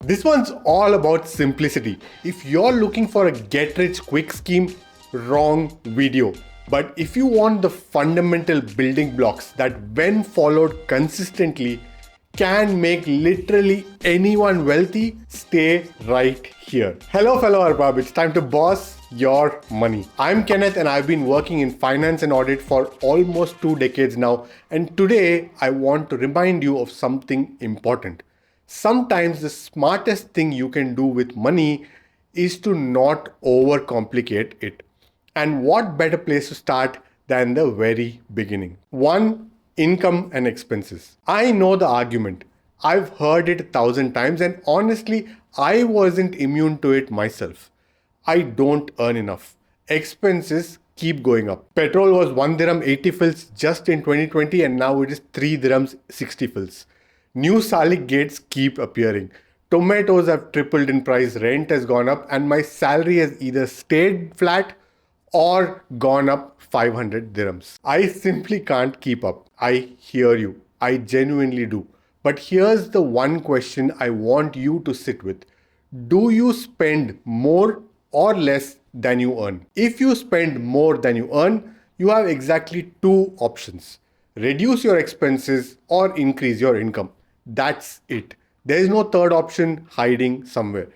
This one's all about simplicity. If you're looking for a get-rich-quick scheme, wrong video. But if you want the fundamental building blocks that, when followed consistently, can make literally anyone wealthy, stay right here. Hello, fellow Arbab. It's time to boss your money. I'm Kenneth and I've been working in finance and audit for almost 2 decades now. And today I want to remind you of something important. Sometimes the smartest thing you can do with money is to not overcomplicate it. And what better place to start than the very beginning? 1. Income and expenses. I know the argument. I've heard it 1,000 times and honestly, I wasn't immune to it myself. I don't earn enough. Expenses keep going up. Petrol was 1 dirham 80 fils just in 2020 and now it is 3 dirhams 60 fils. New Salik gates keep appearing. Tomatoes have tripled in price, rent has gone up, and my salary has either stayed flat or gone up 500 dirhams. I simply can't keep up. I hear you. I genuinely do. But here's the one question I want you to sit with. Do you spend more or less than you earn? If you spend more than you earn, you have exactly 2 options. Reduce your expenses or increase your income. That's it. There is no third option hiding somewhere.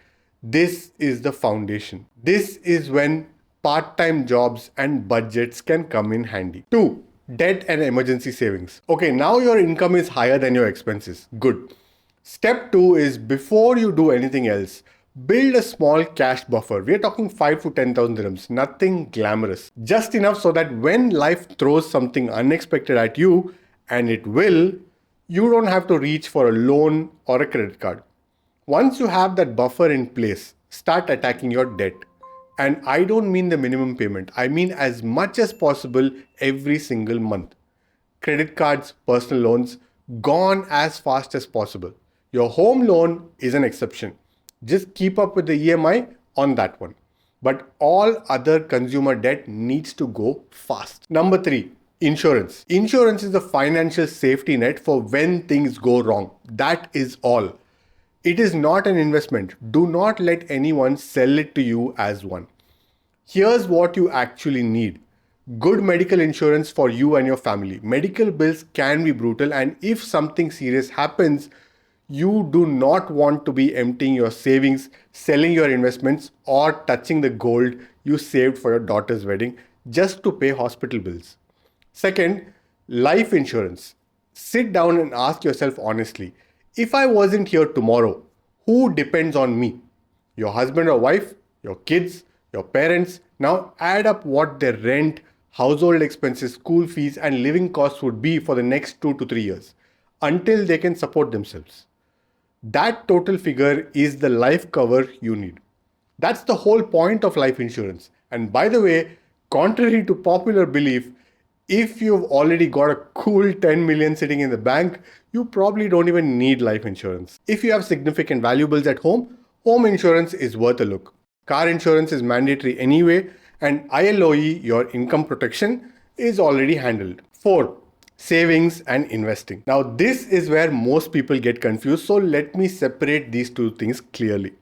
This is the foundation. This is when part-time jobs and budgets can come in handy. 2. Debt and emergency savings. Okay, now your income is higher than your expenses. Good. Step 2 is, before you do anything else, build a small cash buffer. We're talking 5 to 10,000 dirhams. Nothing glamorous. Just enough so that when life throws something unexpected at you, and it will, you don't have to reach for a loan or a credit card. Once you have that buffer in place, start attacking your debt. And I don't mean the minimum payment. I mean as much as possible every single month. Credit cards, personal loans, gone as fast as possible. Your home loan is an exception. Just keep up with the EMI on that one. But all other consumer debt needs to go fast. Number 3. Insurance. Insurance is the financial safety net for when things go wrong. That is all. It is not an investment. Do not let anyone sell it to you as one. Here's what you actually need. Good medical insurance for you and your family. Medical bills can be brutal, and if something serious happens, you do not want to be emptying your savings, selling your investments, or touching the gold you saved for your daughter's wedding just to pay hospital bills. Second, life insurance. Sit down and ask yourself honestly, if I wasn't here tomorrow, who depends on me? Your husband or wife, your kids, your parents. Now add up what their rent, household expenses, school fees, and living costs would be for the next 2 to 3 years until they can support themselves. That total figure is the life cover you need. That's the whole point of life insurance. And by the way, contrary to popular belief, if you've already got a cool 10 million sitting in the bank, you probably don't even need life insurance. If you have significant valuables at home, home insurance is worth a look. Car insurance is mandatory anyway, and ILOE, your income protection, is already handled. 4. Savings and investing. Now, this is where most people get confused, so let me separate these 2 things clearly.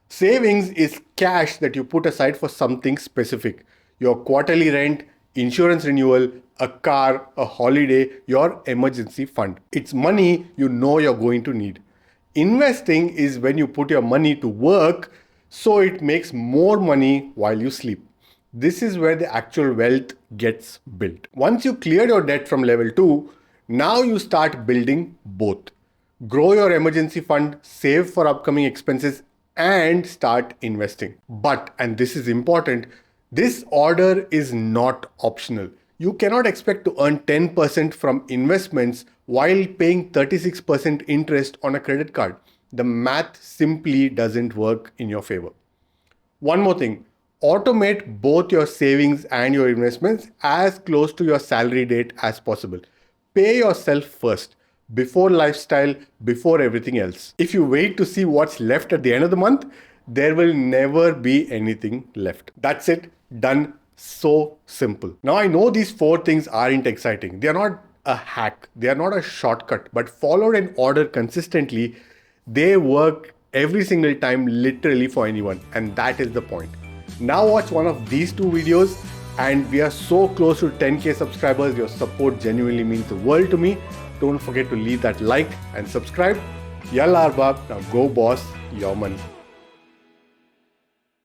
Savings is cash that you put aside for something specific. Your quarterly rent, insurance renewal, a car, a holiday, your emergency fund. It's money you know you're going to need. Investing is when you put your money to work so it makes more money while you sleep. This is where the actual wealth gets built. Once you clear your debt from level 2, now you start building both. Grow your emergency fund, save for upcoming expenses, and start investing. But, and this is important, this order is not optional. You cannot expect to earn 10% from investments while paying 36% interest on a credit card. The math simply doesn't work in your favor. One more thing, automate both your savings and your investments as close to your salary date as possible. Pay yourself first, before lifestyle, before everything else. If you wait to see what's left at the end of the month, there will never be anything left. That's it. Done. So simple. Now I know these 4 things aren't exciting. They are not a hack. They are not a shortcut, but followed in order consistently, they work every single time, literally for anyone, and that is the point. Now watch one of these 2 videos, and we are so close to 10k subscribers. Your support genuinely means the world to me. Don't forget to leave that like and subscribe. Yalla Arbab, now go boss, your man.